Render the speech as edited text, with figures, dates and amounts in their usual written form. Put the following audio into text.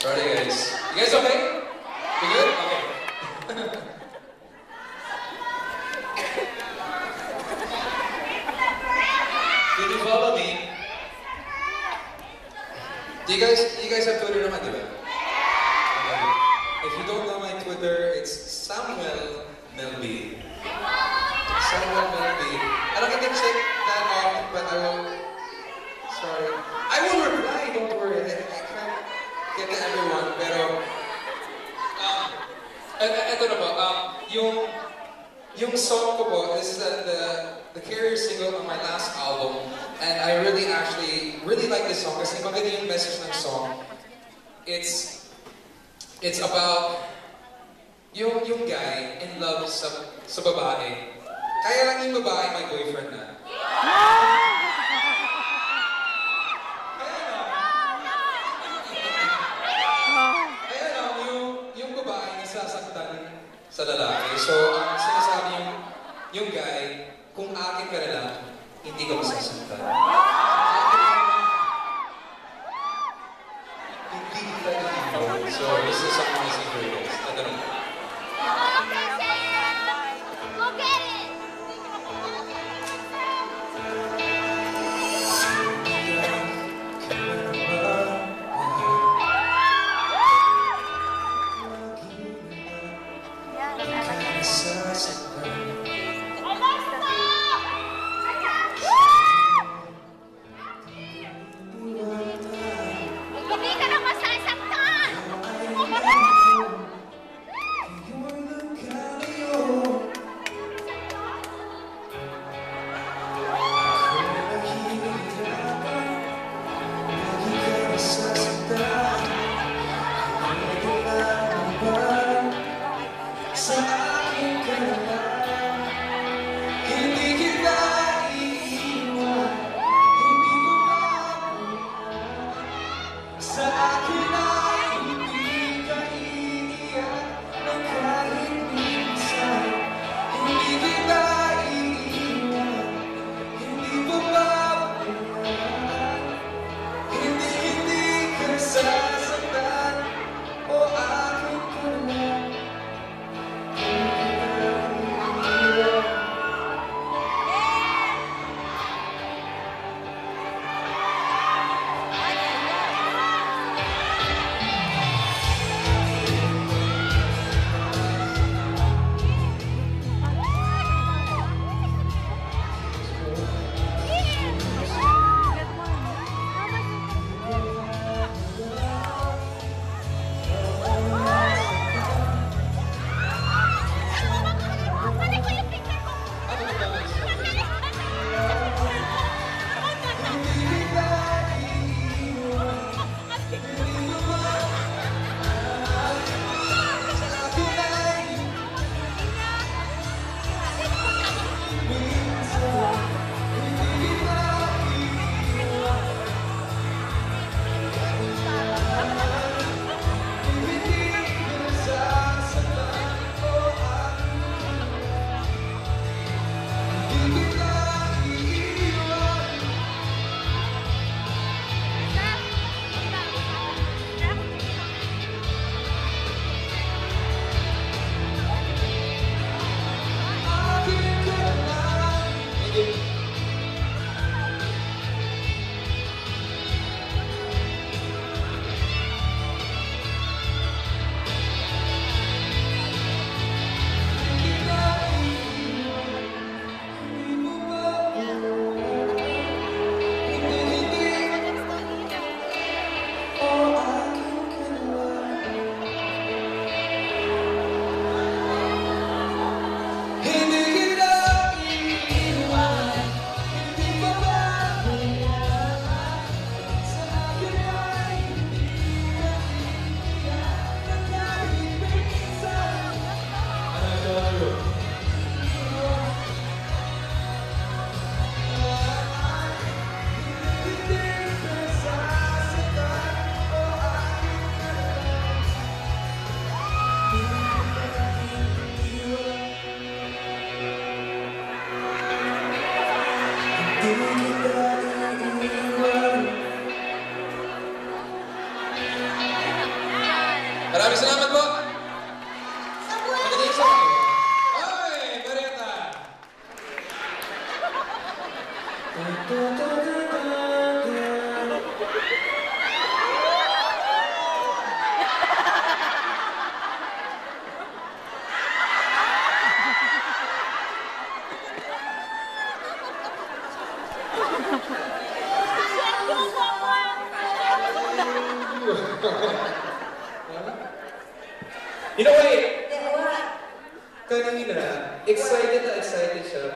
Ready, guys? You guys okay? You good? Okay. Did you follow me? You guys have Twitter naman, di ba? Okay. If you don't know my Twitter, it's Samuel Melby. Samuel Melby. I don't get to say that often, but I will. Sorry. I will reply, don't worry. I can't get to everyone, pero ito na po, yung song ko po, this is the carrier single on my last album, and I really like this song kasi maganda yung message ng song. It's about yung guy in love sa babae. Kaya lang yung babae may boyfriend na. Sa lalaki. So, ang sinasabi yung guy, kung akin ka na lang, hindi ka masasaktan. Hindi kita naliligaw. So, this is something missing for you guys. Ito naman. Go get it! Maraming salamat po. Magaling sa akin. Oy, Bareta. You know what? Kanina, excited na excited siya